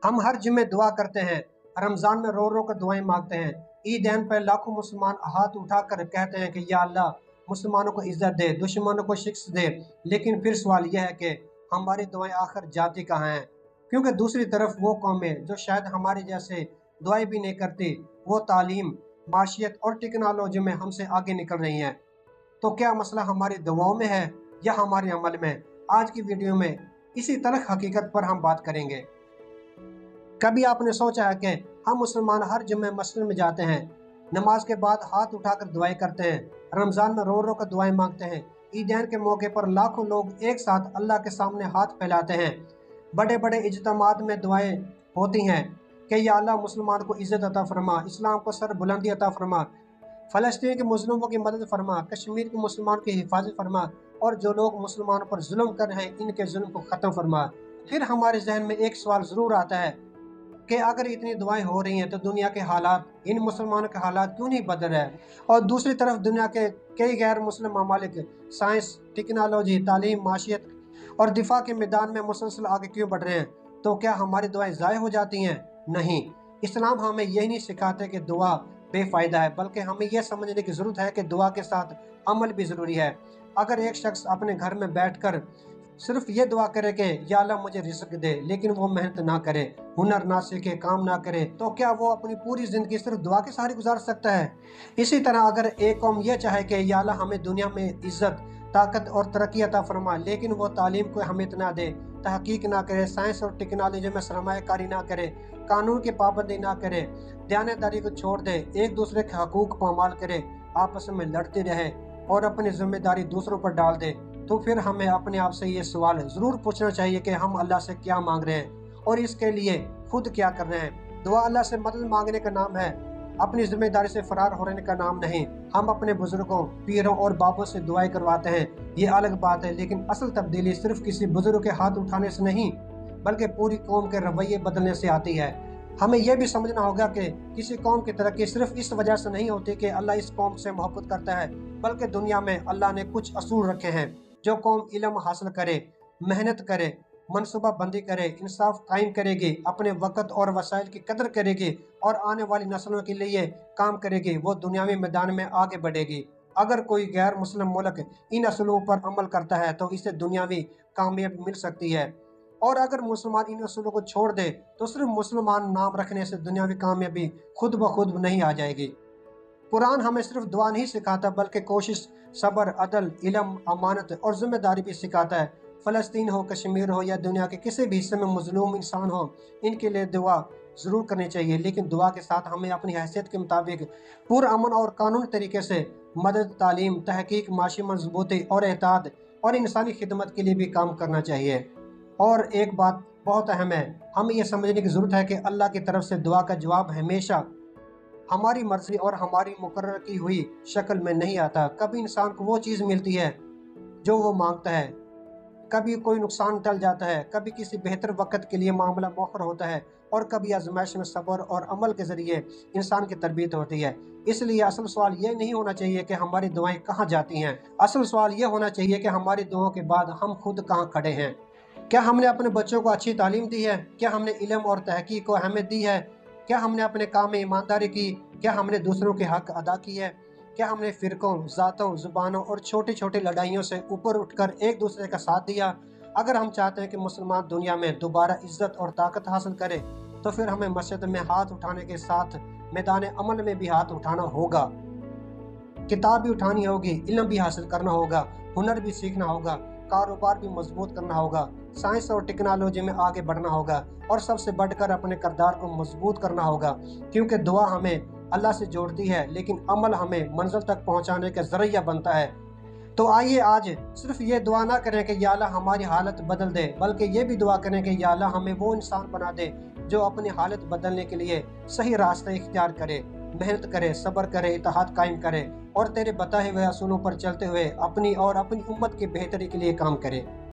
हम हर जुम्मे दुआ करते हैं, रमज़ान में रो रो कर दुआएं मांगते हैं। ईदैन पर लाखों मुसलमान हाथ उठाकर कहते हैं कि या अल्लाह मुसलमानों को इज्जत दे, दुश्मनों को शिकस्त दे। लेकिन फिर सवाल यह है कि हमारी दुआएं आखिर जाती कहाँ हैं? क्योंकि दूसरी तरफ वो कौमें जो शायद हमारे जैसे दुआएं भी नहीं करती, वो तालीम, माशियत और टेक्नोलॉजी में हमसे आगे निकल रही हैं। तो क्या मसला हमारी दुआओं में है या हमारे अमल में? आज की वीडियो में इसी तलख हकीकत पर हम बात करेंगे। कभी आपने सोचा है कि हम मुसलमान हर जुम्मे मस्जिद में जाते हैं, नमाज के बाद हाथ उठाकर दुआएं करते हैं, रमज़ान में रो रो कर दुआएं मांगते हैं। ईदैन के मौके पर लाखों लोग एक साथ अल्लाह के सामने हाथ फैलाते हैं। बड़े बड़े इज्तिमात में दुआएं होती हैं कि या अल्लाह मुसलमान को इज़्ज़त अता फरमा, इस्लाम को सर बुलंदी अता फरमा, फ़लस्तीन के मुस्लिमों की मदद फरमा, कश्मीर के मुसलमान की हिफाजत फरमा, और जो लोग मुसलमानों पर जुल्म कर रहे हैं इनके जुल्म को ख़त्म फरमा। फिर हमारे जहन में एक सवाल ज़रूर आता है कि अगर इतनी दुआएं हो रही हैं तो दुनिया के हालात, इन मुसलमानों के हालात क्यों नहीं बदल रहे? और दूसरी तरफ दुनिया के कई गैर मुस्लिम ममालिक साइंस, टेक्नोलॉजी, तालीम, माशियत और दिफा के मैदान में मुसलसल आगे क्यों बढ़ रहे हैं? तो क्या हमारी दुआएं ज़ाय हो जाती हैं? नहीं। इस्लाम हमें यही नहीं सिखाते कि दुआ बेफ़ायदा है, बल्कि हमें यह समझने की ज़रूरत है कि दुआ के साथ अमल भी ज़रूरी है। अगर एक शख्स अपने घर में बैठकर सिर्फ ये दुआ करे कि या अल्लाह मुझे रिज़्क दे, लेकिन वो मेहनत ना करे, हुनर ना सीखे, काम ना करे, तो क्या वो अपनी पूरी ज़िंदगी सिर्फ दुआ के सहारे गुजार सकता है? इसी तरह अगर एक कौम ये चाहे कि या अल्लाह हमें दुनिया में इज़्ज़त, ताकत और तरक्की अता फरमा, लेकिन वो तालीम को अहमियत ना दे, तहकीक ना करे, साइंस और टेक्नोलॉजी में सरमायाकारी ना करे, कानून की पाबंदी ना करे, दयानतदारी को छोड़ दे, एक दूसरे के हकूक़ पामाल करे, आपस में लड़ते रहे और अपनी जिम्मेदारी दूसरों पर डाल दे, तो फिर हमें अपने आप से ये सवाल ज़रूर पूछना चाहिए कि हम अल्लाह से क्या मांग रहे हैं और इसके लिए खुद क्या कर रहे हैं। दुआ अल्लाह से मदद मांगने का नाम है, अपनी जिम्मेदारी से फरार होने का नाम नहीं। हम अपने बुजुर्गों, पीरों और बाबों से दुआएं करवाते हैं, ये अलग बात है, लेकिन असल तब्दीली सिर्फ किसी बुजुर्ग के हाथ उठाने से नहीं, बल्कि पूरी कौम के रवैये बदलने से आती है। हमें यह भी समझना होगा कि किसी कौम की तरक्की सिर्फ इस वजह से नहीं होती कि अल्लाह इस कौम से मोहब्बत करता है, बल्कि दुनिया में अल्लाह ने कुछ असूल रखे हैं। जो कौम इल्म हासिल करे, मेहनत करे, मनसूबा बंदी करे, इंसाफ कायम करेगी, अपने वक़्त और वसाइल की कदर करेगी और आने वाली नस्लों के लिए काम करेगी, वो दुनियावी मैदान में आगे बढ़ेगी। अगर कोई गैर मुस्लिम मुल्क इन असूलों पर अमल करता है तो इसे दुनियावी कामयाबी मिल सकती है, और अगर मुसलमान इन असूलों को छोड़ दे तो सिर्फ मुसलमान नाम रखने से दुनियावी कामयाबी खुद ब खुद नहीं आ जाएगी। कुरान हमें सिर्फ दुआ नहीं सिखाता, बल्कि कोशिश, सब्र, अदल, इल्म, अमानत और जिम्मेदारी भी सिखाता है। फ़लस्तीन हो, कश्मीर हो या दुनिया के किसी भी हिस्से में मजलूम इंसान हो, इनके लिए दुआ ज़रूर करनी चाहिए, लेकिन दुआ के साथ हमें अपनी हैसियत के मुताबिक पुरअमन और कानूनी तरीके से मदद, तालीम, तहकीक, माशी मजबूती और एहतियात और इंसानी खिदमत के लिए भी काम करना चाहिए। और एक बात बहुत अहम है, हमें यह समझने की ज़रूरत है कि अल्लाह की तरफ से दुआ का जवाब हमेशा हमारी मर्जी और हमारी मुकर्रर की हुई शक्ल में नहीं आता। कभी इंसान को वो चीज़ मिलती है जो वो मांगता है, कभी कोई नुकसान टल जाता है, कभी किसी बेहतर वक्त के लिए मामला मौखर होता है, और कभी आजमाइश में सब्र और अमल के ज़रिए इंसान की तरबियत होती है। इसलिए असल सवाल ये नहीं होना चाहिए कि हमारी दुआएं कहाँ जाती हैं, असल सवाल ये होना चाहिए कि हमारी दुआओं के बाद हम खुद कहाँ खड़े हैं। क्या हमने अपने बच्चों को अच्छी तालीम दी है? क्या हमने इल्म और तहकीक को अहमियत दी है? क्या हमने अपने काम में ईमानदारी की? क्या हमने दूसरों के हक अदा किए? क्या हमने फ़िरकों, ज़ातों, ज़ुबानों और छोटी छोटी लड़ाइयों से ऊपर उठकर एक दूसरे का साथ दिया? अगर हम चाहते हैं कि मुसलमान दुनिया में दोबारा इज्जत और ताकत हासिल करे, तो फिर हमें मस्जिद में हाथ उठाने के साथ मैदान अमल में भी हाथ उठाना होगा। किताब भी उठानी होगी, इल्म भी हासिल करना होगा, हुनर भी सीखना होगा, कारोबार भी मजबूत करना होगा, साइंस और टेक्नोलॉजी में आगे बढ़ना होगा, और सबसे बढ़कर अपने किरदार को मजबूत करना होगा। क्योंकि दुआ हमें अल्लाह से जोड़ती है, लेकिन अमल हमें मंजिल तक पहुंचाने का जरिया बनता है। तो आइए आज सिर्फ ये दुआ ना करें कि या अल्लाह हमारी हालत बदल दे, बल्कि ये भी दुआ करें कि या अल्लाह हमें वो इंसान बना दे जो अपनी हालत बदलने के लिए सही रास्ता इख्तियार करे, मेहनत करे, सब्र करे, इत्तेहाद कायम करे और तेरे बताए हुए असूलों पर चलते हुए अपनी और अपनी उम्मत की बेहतरी के लिए काम करे।